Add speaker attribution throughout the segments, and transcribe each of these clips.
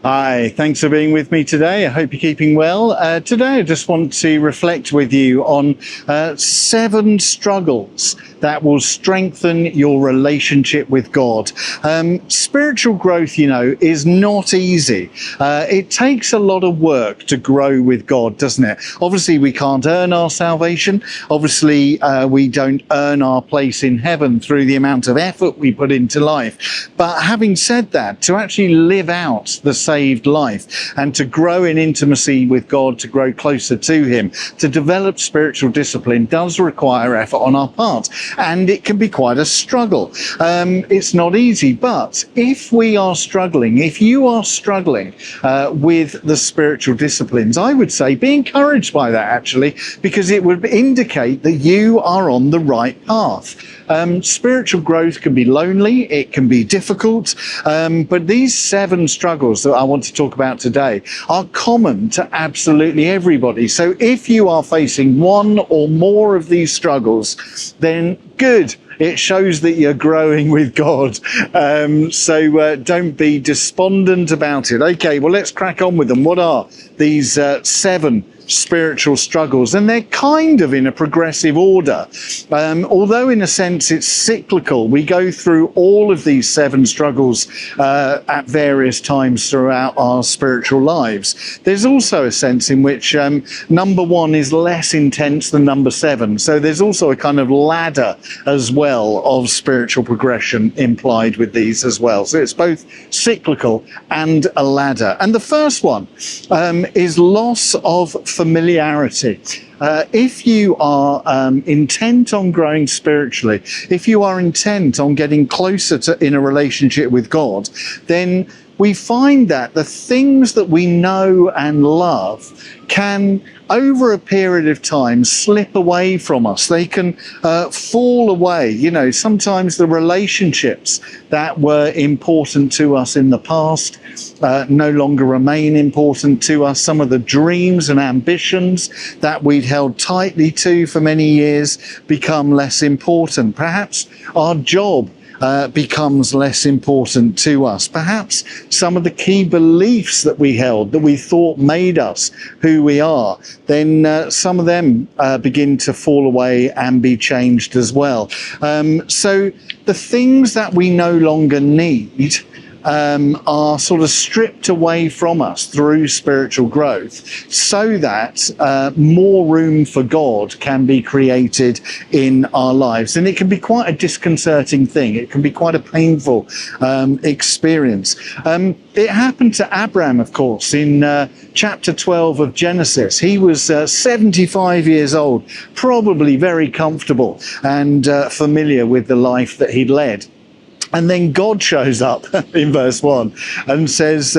Speaker 1: Hi, thanks for being with me today. I hope you're keeping well. Today I just want to reflect with you on 7 struggles that will strengthen your relationship with God. Spiritual growth, is not easy. It takes a lot of work to grow with God, doesn't it? Obviously, we can't earn our salvation. Obviously, we don't earn our place in heaven through the amount of effort we put into life. But having said that, to actually live out the saved life and to grow in intimacy with God, to grow closer to Him, to develop spiritual discipline does require effort on our part, and it can be quite a struggle. It's not easy, but if you are struggling with the spiritual disciplines, I would say be encouraged by that, actually, because it would indicate that you are on the right path. Spiritual growth can be lonely, it can be difficult, but these 7 struggles that I want to talk about today are common to absolutely everybody. So if you are facing one or more of these struggles, then good. It shows that you're growing with God. So don't be despondent about it. Okay, well, let's crack on with them. What are these 7 spiritual struggles? And they're kind of in a progressive order. Although in a sense it's cyclical, we go through all of these 7 struggles at various times throughout our spiritual lives. There's also a sense in which number 1 is less intense than number 7. So there's also a kind of ladder as well of spiritual progression implied with these as well. So it's both cyclical and a ladder. And the first one is loss of familiarity. If you are intent on growing spiritually, if you are intent on getting closer in a relationship with God, then we find that the things that we know and love can, over a period of time, slip away from us. They can fall away. Sometimes the relationships that were important to us in the past no longer remain important to us. Some of the dreams and ambitions that we'd held tightly to for many years become less important. Perhaps our job becomes less important to us. Perhaps some of the key beliefs that we held, that we thought made us who we are, then some of them begin to fall away and be changed as well. So the things that we no longer need are sort of stripped away from us through spiritual growth, so that more room for God can be created in our lives. And it can be quite a disconcerting thing. It can be quite a painful experience. It happened to Abraham, of course, in chapter 12 of Genesis. He was 75 years old, probably very comfortable and familiar with the life that he'd led. And then God shows up in verse 1 and says,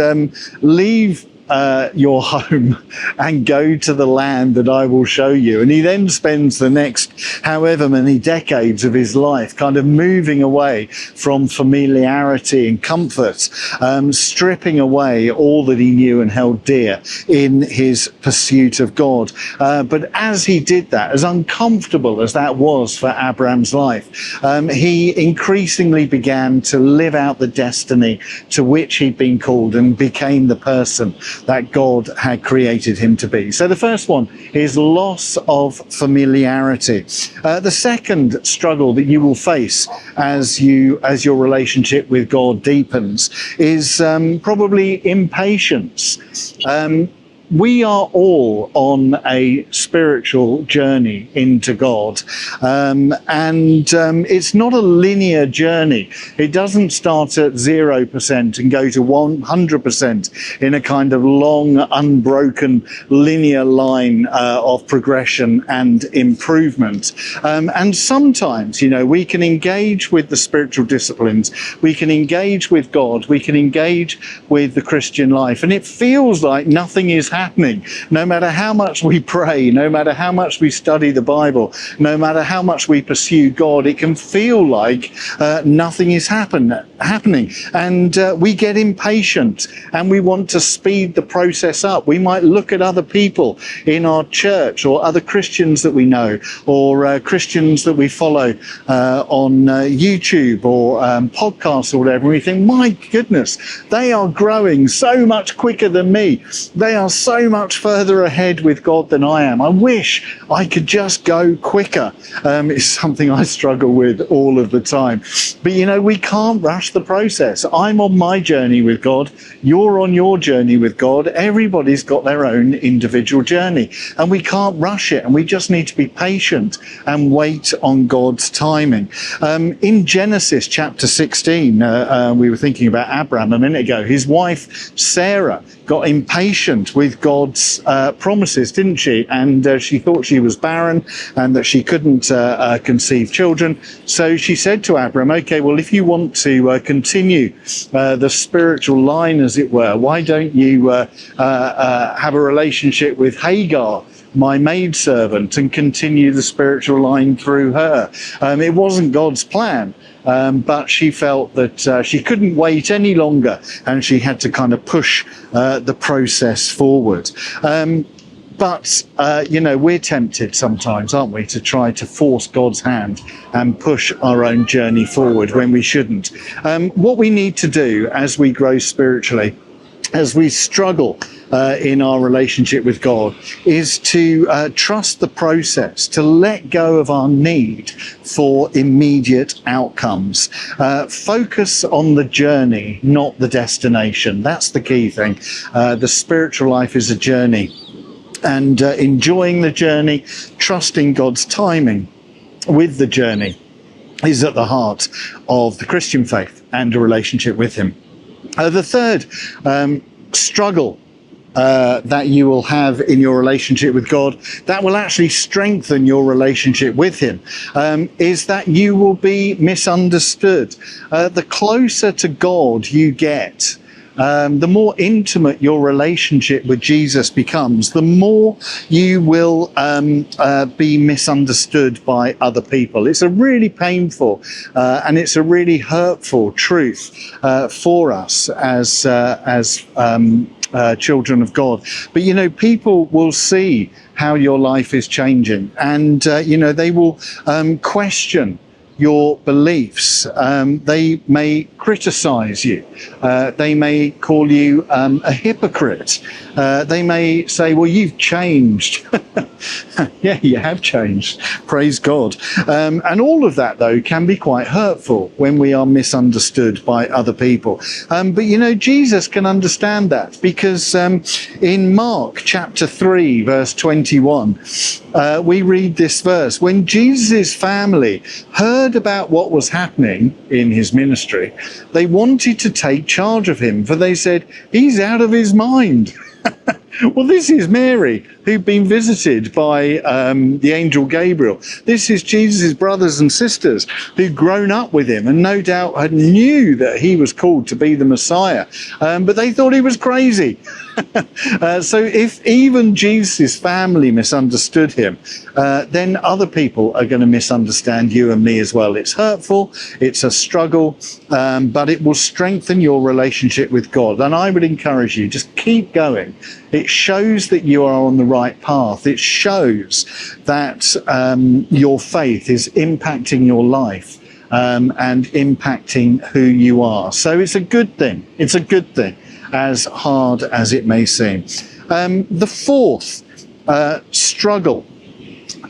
Speaker 1: leave your home and go to the land that I will show you. And he then spends the next however many decades of his life kind of moving away from familiarity and comfort, stripping away all that he knew and held dear in his pursuit of God. But as he did that, as uncomfortable as that was for Abraham's life, he increasingly began to live out the destiny to which he'd been called and became the person that God had created him to be. So the first one is loss of familiarity. The second struggle that you will face as your relationship with God deepens is probably impatience. We are all on a spiritual journey into God, and it's not a linear journey. It doesn't start at 0% and go to 100% in a kind of long, unbroken linear line of progression and improvement. And sometimes, we can engage with the spiritual disciplines, we can engage with God, we can engage with the Christian life, and it feels like nothing is happening. happening, no matter how much we pray, no matter how much we study the Bible, no matter how much we pursue God, it can feel like nothing is happening. And we get impatient and we want to speed the process up. We might look at other people in our church or other Christians that we know, or Christians that we follow on YouTube or podcasts or whatever, and we think, my goodness, they are growing so much quicker than me. They are so much further ahead with God than I am. I wish I could just go quicker. It's something I struggle with all of the time. But you know, we can't rush the process. I'm on my journey with God. You're on your journey with God. Everybody's got their own individual journey, and we can't rush it, and we just need to be patient and wait on God's timing. In Genesis chapter 16, we were thinking about Abraham a minute ago. His wife Sarah got impatient with God's promises, didn't she? And she thought she was barren and that she couldn't conceive children. So she said to Abraham, okay, well, if you want to continue the spiritual line, as it were, why don't you have a relationship with Hagar, my maidservant, and continue the spiritual line through her. It wasn't God's plan, but she felt that she couldn't wait any longer, and she had to kind of push the process forward. But, you know, we're tempted sometimes, aren't we, to try to force God's hand and push our own journey forward when we shouldn't. What we need to do as we grow spiritually, as we struggle in our relationship with God, is to trust the process, to let go of our need for immediate outcomes. Focus on the journey, not the destination. That's the key thing. The spiritual life is a journey, and enjoying the journey, trusting God's timing with the journey, is at the heart of the Christian faith and a relationship with Him. The third struggle that you will have in your relationship with God, that will actually strengthen your relationship with Him, is that you will be misunderstood. The closer to God you get, the more intimate your relationship with Jesus becomes, the more you will be misunderstood by other people. It's a really painful and it's a really hurtful truth for us as children of God. But you know, people will see how your life is changing, and you know, they will question your beliefs. They may criticize you. They may call you a hypocrite. They may say, well, you've changed. Yeah, you have changed. Praise God. And all of that, though, can be quite hurtful when we are misunderstood by other people. But, you know, Jesus can understand that, because in Mark chapter 3, verse 21, we read this verse. When Jesus' family heard about what was happening in his ministry, they wanted to take charge of him, for they said, he's out of his mind. Well, this is Mary, who'd been visited by the angel Gabriel. This is Jesus' brothers and sisters who'd grown up with him and no doubt had knew that he was called to be the Messiah, but they thought he was crazy. So if even Jesus' family misunderstood him, then other people are going to misunderstand you and me as well. It's hurtful, it's a struggle, but it will strengthen your relationship with God. And I would encourage you, just keep going. It shows that you are on the right path. It shows that your faith is impacting your life and impacting who you are. So it's a good thing. It's a good thing, as hard as it may seem. The fourth struggle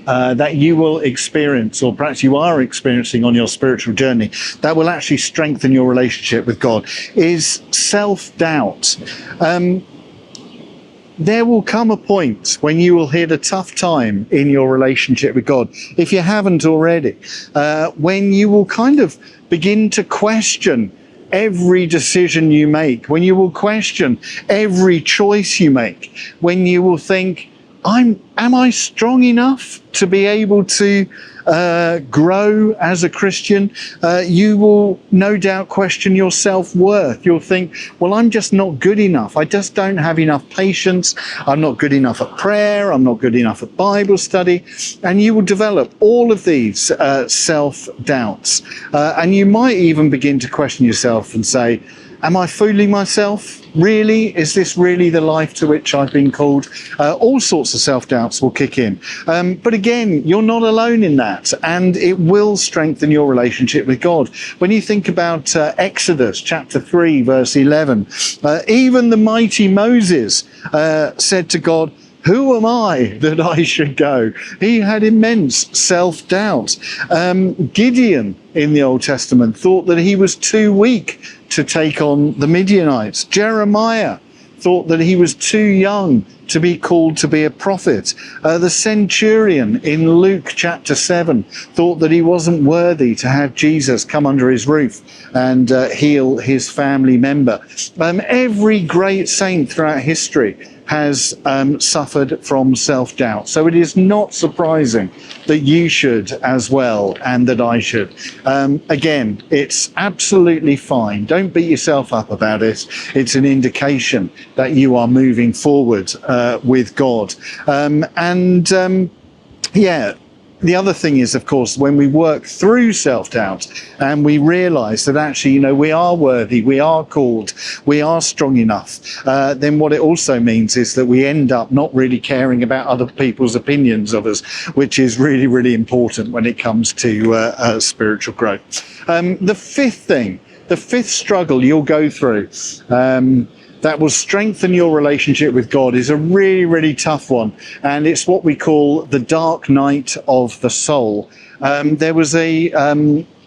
Speaker 1: that you will experience, or perhaps you are experiencing on your spiritual journey, that will actually strengthen your relationship with God, is self-doubt. There will come a point when you will hit a tough time in your relationship with God, if you haven't already, when you will kind of begin to question every decision you make, when you will question every choice you make, when you will think, am I strong enough to be able to grow as a Christian? You will no doubt question your self-worth. You'll think, well, I'm just not good enough. I just don't have enough patience. I'm not good enough at prayer. I'm not good enough at Bible study. And you will develop all of these self-doubts. And you might even begin to question yourself and say, am I fooling myself? Really? Is this really the life to which I've been called? All sorts of self-doubts will kick in. But again, you're not alone in that, and it will strengthen your relationship with God. When you think about Exodus chapter 3, verse 11, even the mighty Moses said to God, who am I that I should go? He had immense self-doubt. Gideon in the Old Testament thought that he was too weak to take on the Midianites. Jeremiah thought that he was too young to be called to be a prophet. The centurion in Luke chapter 7 thought that he wasn't worthy to have Jesus come under his roof and heal his family member. Every great saint throughout history has suffered from self-doubt. So it is not surprising that you should as well, and that I should. Again, it's absolutely fine. Don't beat yourself up about it. It's an indication that you are moving forward with God. Yeah. The other thing is, of course, when we work through self-doubt and we realize that actually, we are worthy, we are called, we are strong enough, then what it also means is that we end up not really caring about other people's opinions of us, which is really, really important when it comes to spiritual growth. The fifth struggle you'll go through, that will strengthen your relationship with God, is a really, really tough one. And it's what we call the dark night of the soul. There was a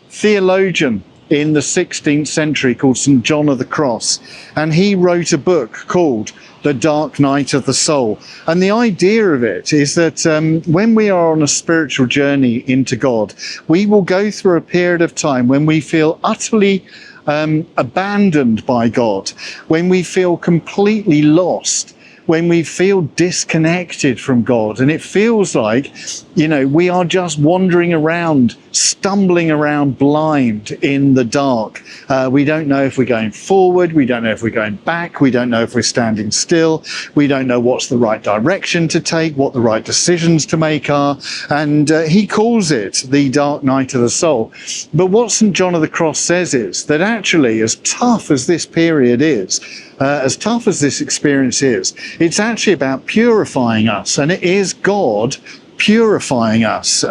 Speaker 1: theologian in the 16th century called St. John of the Cross, and he wrote a book called The Dark Night of the Soul. And the idea of it is that when we are on a spiritual journey into God, we will go through a period of time when we feel utterly abandoned by God, when we feel completely lost, when we feel disconnected from God, and it feels like, we are just wandering around, stumbling around blind in the dark. We don't know if we're going forward, we don't know if we're going back, we don't know if we're standing still, we don't know what's the right direction to take, what the right decisions to make are, and he calls it the dark night of the soul. But what St. John of the Cross says is that actually, as tough as this period is, as tough as this experience is, it's actually about purifying us, and it is God purifying us.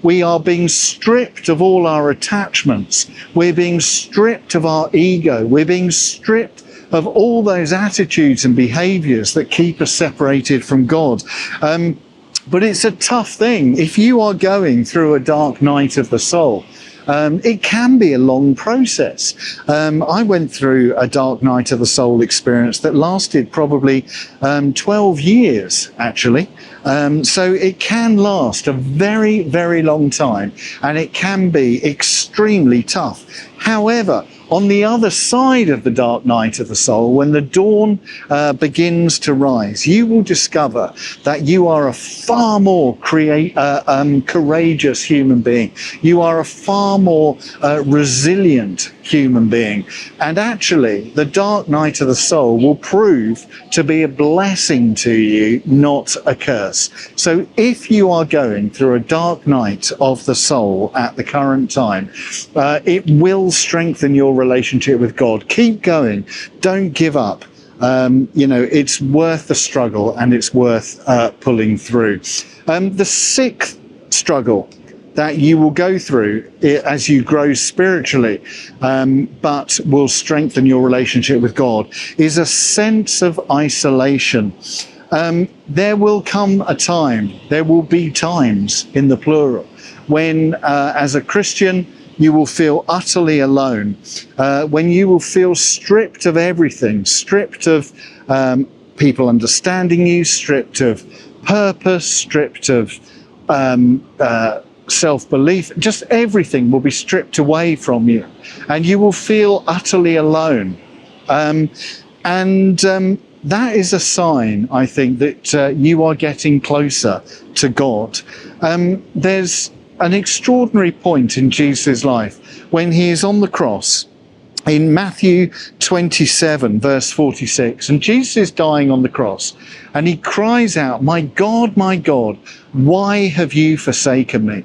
Speaker 1: We are being stripped of all our attachments. We're being stripped of our ego. We're being stripped of all those attitudes and behaviors that keep us separated from God. But it's a tough thing. If you are going through a dark night of the soul, it can be a long process. I went through a dark night of the soul experience that lasted probably 12 years, actually. So it can last a very, very long time, and it can be extremely tough. However, on the other side of the dark night of the soul, when the dawn begins to rise, you will discover that you are a far more courageous human being. You are a far more resilient human being. And actually, the dark night of the soul will prove to be a blessing to you, not a curse. So if you are going through a dark night of the soul at the current time, it will strengthen your relationship with God. Keep going. Don't give up. It's worth the struggle, and it's worth pulling through. The sixth struggle that you will go through as you grow spiritually, but will strengthen your relationship with God, is a sense of isolation. There will come a time, there will be times in the plural, when as a Christian, you will feel utterly alone, when you will feel stripped of everything, stripped of people understanding you, stripped of purpose, stripped of self-belief. Just everything will be stripped away from you, and you will feel utterly alone. that is a sign, I think, that you are getting closer to God. There's an extraordinary point in Jesus' life when he is on the cross in Matthew 27, verse 46. And Jesus is dying on the cross, and he cries out, my God, why have you forsaken me?"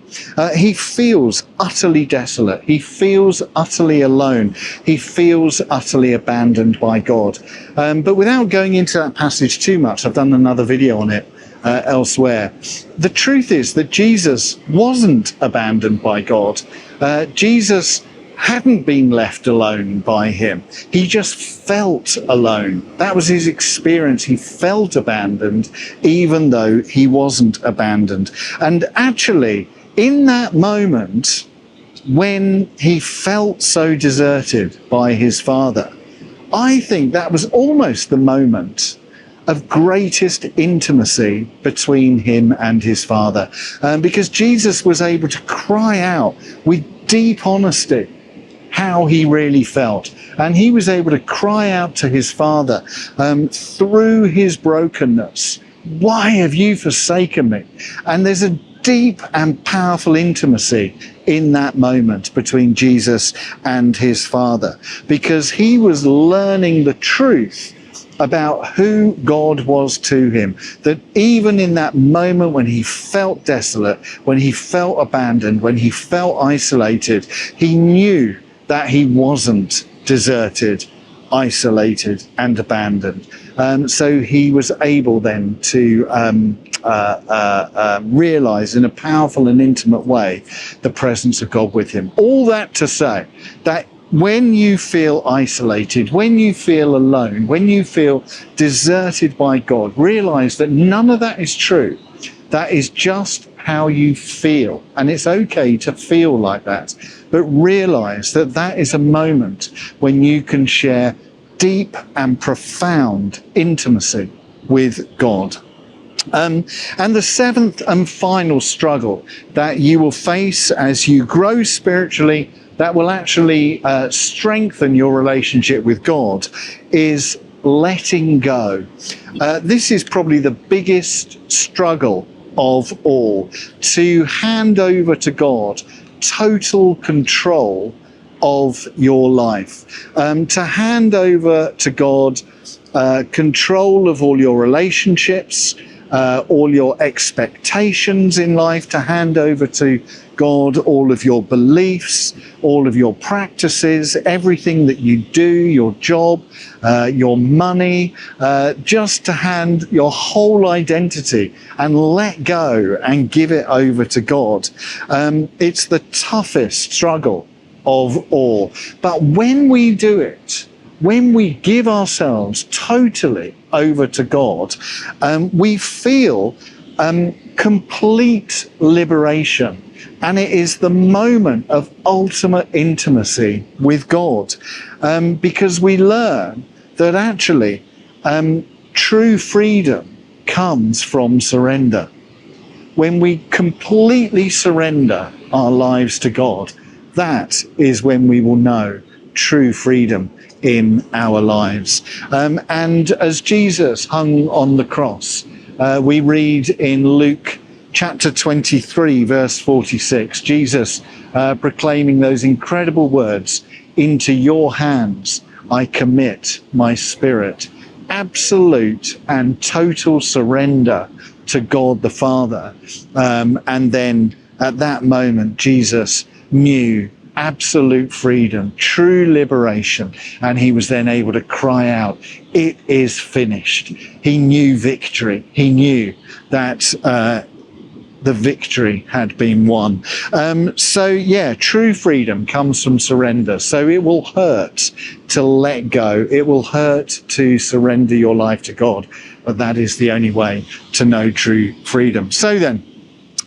Speaker 1: He feels utterly desolate. He feels utterly alone. He feels utterly abandoned by God. But without going into that passage too much, I've done another video on it elsewhere. The truth is that Jesus wasn't abandoned by God. Jesus hadn't been left alone by him. He just felt alone. That was his experience. He felt abandoned, even though he wasn't abandoned. And actually, in that moment, when he felt so deserted by his Father, I think that was almost the moment of greatest intimacy between him and his Father, because Jesus was able to cry out with deep honesty how he really felt. And he was able to cry out to his Father through his brokenness, "Why have you forsaken me?" And there's a deep and powerful intimacy in that moment between Jesus and his Father, because he was learning the truth about who God was to him, that even in that moment when he felt desolate, when he felt abandoned, when he felt isolated, he knew that he wasn't deserted, isolated and abandoned. So he was able then to realize in a powerful and intimate way the presence of God with him. All that to say that when you feel isolated, when you feel alone, when you feel deserted by God, realize that none of that is true. That is just how you feel. And it's okay to feel like that. But realize that that is a moment when you can share deep and profound intimacy with God. And the seventh and final struggle that you will face as you grow spiritually, that will actually strengthen your relationship with God, is letting go. This is probably the biggest struggle of all, to hand over to God total control of your life, to hand over to God control of all your relationships, all your expectations in life, to hand over to God all of your beliefs, all of your practices, everything that you do, your job, your money, just to hand your whole identity and let go and give it over to God. It's the toughest struggle of all. But when we do it, when we give ourselves totally over to God, we feel complete liberation. And it is the moment of ultimate intimacy with God, because we learn that actually true freedom comes from surrender. When we completely surrender our lives to God, that is when we will know true freedom in our lives. And as Jesus hung on the cross, we read in Luke chapter 23, verse 46, Jesus proclaiming those incredible words, "Into your hands I commit my spirit." Absolute and total surrender to God the Father. And then at that moment, Jesus knew absolute freedom, true liberation, and he was then able to cry out, "It is finished." He knew victory. He knew that the victory had been won. So yeah, true freedom comes from surrender. So it will hurt to let go. It will hurt to surrender your life to God, but that is the only way to know true freedom. So then,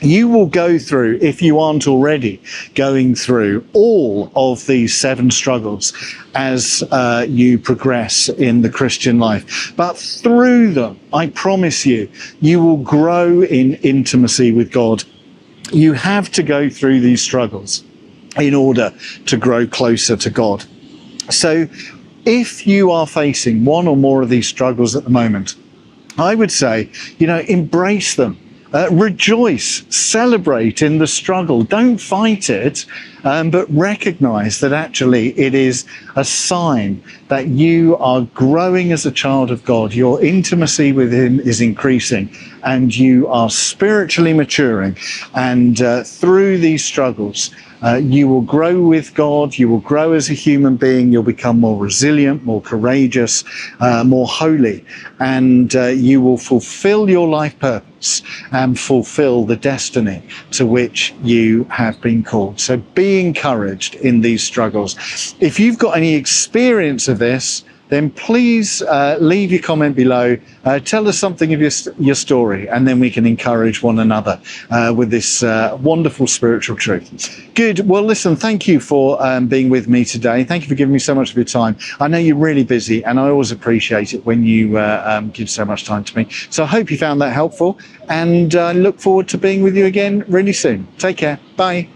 Speaker 1: you will go through, if you aren't already going through, all of these 7 struggles as you progress in the Christian life. But through them, I promise you, you will grow in intimacy with God. You have to go through these struggles in order to grow closer to God. So if you are facing one or more of these struggles at the moment, I would say, embrace them. Rejoice, celebrate in the struggle. Don't fight it, but recognize that actually it is a sign that you are growing as a child of God. Your intimacy with Him is increasing and you are spiritually maturing. And through these struggles, you will grow with God, you will grow as a human being, you'll become more resilient, more courageous, more holy, and you will fulfill your life purpose and fulfill the destiny to which you have been called. So be encouraged in these struggles. If you've got any experience of this, then please leave your comment below. Tell us something of your story, and then we can encourage one another with this wonderful spiritual truth. Good. Well, listen, thank you for being with me today. Thank you for giving me so much of your time. I know you're really busy, and I always appreciate it when you give so much time to me. So I hope you found that helpful, and look forward to being with you again really soon. Take care. Bye.